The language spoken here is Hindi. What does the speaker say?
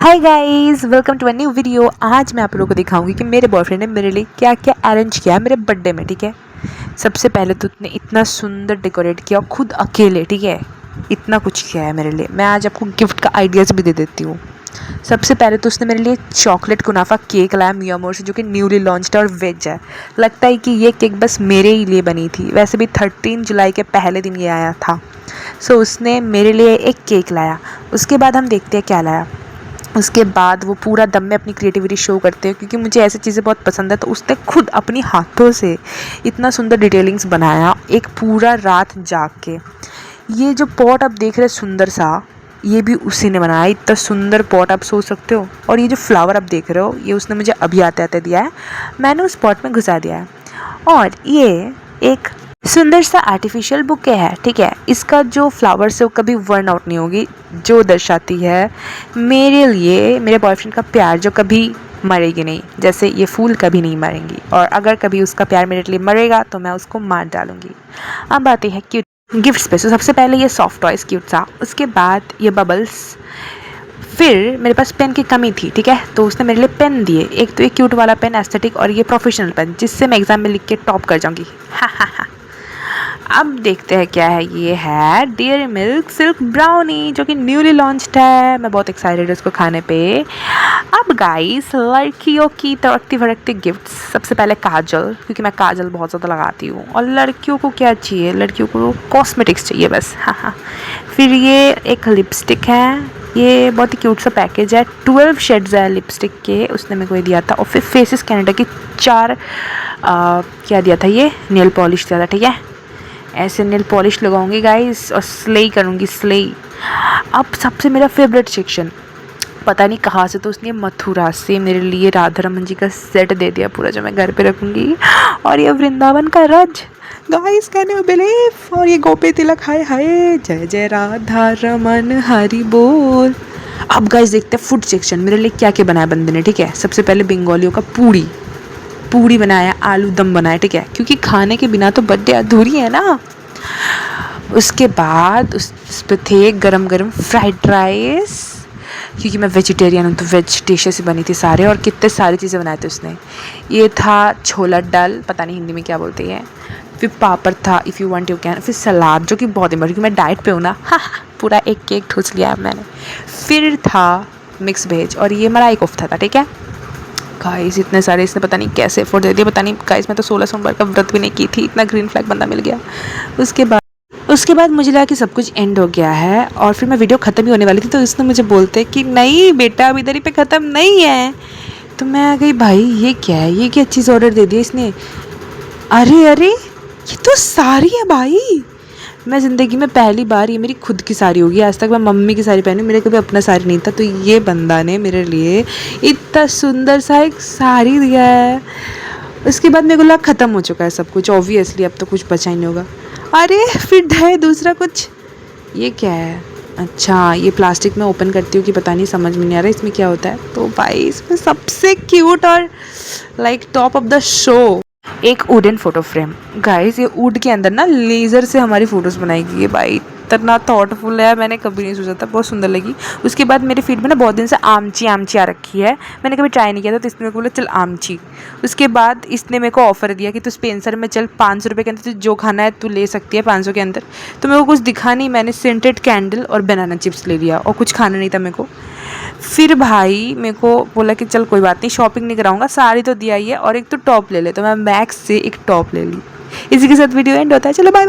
Hi guys, welcome to a new video. आज मैं आप लोगों को दिखाऊंगी कि मेरे बॉयफ्रेंड ने मेरे लिए क्या क्या अरेंज किया मेरे बर्थडे में। ठीक है, सबसे पहले तो उसने इतना सुंदर डेकोरेट किया खुद अकेले। ठीक है, इतना कुछ किया है मेरे लिए। मैं आज आपको गिफ्ट का आइडियाज़ भी दे देती हूँ। सबसे पहले तो उसने मेरे लिए चॉकलेट कुनाफा केक लाया मियामोर से, जो कि न्यूली लॉन्च्ड है और वेज है। लगता है कि ये केक बस मेरे ही लिए बनी थी। वैसे भी 13 जुलाई के पहले दिन ये आया था। सो उसने मेरे लिए एक केक लाया। उसके बाद हम देखते हैं क्या लाया। उसके बाद वो पूरा दम में अपनी क्रिएटिविटी शो करते हैं, क्योंकि मुझे ऐसी चीज़ें बहुत पसंद है। तो उसने खुद अपनी हाथों से इतना सुंदर डिटेलिंग्स बनाया, एक पूरा रात जाग के। ये जो पॉट आप देख रहे हैं सुंदर सा, ये भी उसी ने बनाया। इतना सुंदर पॉट आप सोच सकते हो। और ये जो फ्लावर आप देख रहे हो, ये उसने मुझे अभी आते आते दिया है, मैंने उस पॉट में घुसा दिया है। और ये एक सुंदर सा आर्टिफिशियल बुके है। ठीक है, इसका जो फ्लावर्स है वो कभी वर्न आउट नहीं होगी, जो दर्शाती है मेरे लिए मेरे बॉयफ्रेंड का प्यार, जो कभी मरेगी नहीं। जैसे ये फूल कभी नहीं मरेंगी, और अगर कभी उसका प्यार मेरे लिए मरेगा तो मैं उसको मार डालूंगी। अब आती है क्यूट गिफ्ट्स पे। तो सबसे पहले ये सॉफ्ट टॉयज क्यूट सा, उसके बाद ये बबल्स। फिर मेरे पास पेन की कमी थी। ठीक है, तो उसने मेरे लिए पेन दिए। एक तो ये क्यूट वाला पेन एस्थेटिक, और ये प्रोफेशनल पेन, जिससे मैं एग्जाम में लिख के टॉप कर जाऊंगी। हा हा हा। अब देखते हैं क्या है। ये है डेयरी मिल्क सिल्क ब्राउनी, जो कि न्यूली लॉन्च्ड है। मैं बहुत एक्साइटेड हूँ इसको खाने पे। अब गाइस, लड़कियों की तड़कती भड़कती गिफ्ट। सबसे पहले काजल, क्योंकि मैं काजल बहुत ज़्यादा लगाती हूँ। और लड़कियों को क्या चाहिए, लड़कियों को कॉस्मेटिक्स चाहिए बस। हाँ हाँ। फिर ये एक लिपस्टिक है, ये बहुत ही क्यूट सा पैकेज है। 12 शेड्स है लिपस्टिक के, उसने मेरे को ये दिया था। और फिर फेसेस कैनेडा की 4 क्या दिया था, ये नेल पॉलिश दिया था। ठीक है, ऐसे नेल पॉलिश लगाऊंगी गाइस और स्ले करूंगी, स्ले। अब सबसे मेरा फेवरेट सेक्शन, पता नहीं कहाँ से, तो उसने मथुरा से मेरे लिए राधा रमन जी का सेट दे दिया पूरा, जो मैं घर पे रखूंगी। और ये वृंदावन का रज गाइस, कैन यू बिलीव। और ये गोपी तिलक, हाय हाय, जय जय राधा रमन हरि बोल। अब गाइस देखते हैं फूड सेक्शन, मेरे लिए क्या क्या बनाया बंदे ने। ठीक है, सबसे पहले बंगालियों का पूड़ी पूड़ी बनाया, आलू दम बनाया। ठीक है, क्योंकि खाने के बिना तो बर्थडे अधूरी है ना। उसके बाद उस पे थे गरम गरम फ्राइड राइस, क्योंकि मैं वेजिटेरियन हूँ तो वेज डिशेस बनी थी सारे। और कितने सारी चीज़ें बनाए थे उसने। ये था छोला दाल, पता नहीं हिंदी में क्या बोलते हैं। फिर पापड़ था, if you want you can. फिर सलाद, जो कि बहुत इम्पोर्टेंट, क्योंकि मैं डाइट पे हूँ ना। हाँ, पूरा एक केक ठूस लिया मैंने। फिर था मिक्स वेज, और ये मलाई कोफ्ता था। ठीक है गाइस, इतने सारे इसने पता नहीं कैसे एफर्ट दे दिया, पता नहीं गाइस। मैं तो 16 सोमवार का व्रत भी नहीं की थी, इतना ग्रीन फ्लैग बंदा मिल गया। उसके बाद मुझे लगा कि सब कुछ एंड हो गया है, और फिर मैं वीडियो ख़त्म ही होने वाली थी। तो इसने मुझे बोलते कि नहीं बेटा, अब इधर ही पे ख़त्म नहीं है। तो मैं आ गई, भाई ये क्या है, ये क्या चीज़ ऑर्डर दे दी इसने। अरे अरे, ये तो साड़ी है भाई। मैं ज़िंदगी में पहली बार, ये मेरी खुद की साड़ी होगी। आज तक मैं मम्मी की साड़ी पहनी, मेरे कभी अपना साड़ी नहीं था। तो ये बंदा ने मेरे लिए इतना सुंदर सा एक साड़ी दिया है। उसके बाद मेरे को लगा ख़त्म हो चुका है सब कुछ, ऑब्वियसली अब तो कुछ बचा ही नहीं होगा। अरे फिर है दूसरा कुछ, ये क्या है। अच्छा, ये प्लास्टिक में ओपन करती हूँ कि पता नहीं, समझ में नहीं आ रहा इसमें क्या होता है। तो भाई इसमें सबसे क्यूट और like top of the show एक वुडन फोटो फ्रेम। गाइस, ये वुड के अंदर ना लेज़र से हमारी फ़ोटोज़ बनाई गई है। भाई इतना थॉटफुल है, मैंने कभी नहीं सोचा था, बहुत सुंदर लगी। उसके बाद मेरे फीड में ना बहुत दिन से आमची आमची आ रखी है, मैंने कभी ट्राई नहीं किया था। तो इसने मेरे को बोला चल आमची। उसके बाद इसने मेरे को ऑफ़र दिया कि तू स्पेंसर में चल, 500 रुपये के अंदर तू जो खाना है तू ले सकती है, 500 के अंदर। तो मेरे को कुछ दिखा नहीं, मैंने सेंटेड कैंडल और बनाना चिप्स ले लिया, और कुछ खाना नहीं था मेरे को। फिर भाई मेरे को बोला कि चल कोई बात नहीं, शॉपिंग नहीं कराऊंगा, साड़ी तो दिया ही है, और एक तो टॉप ले ले। तो मैं मैक्स से एक टॉप ले ली। इसी के साथ वीडियो एंड होता है। चलो बाय।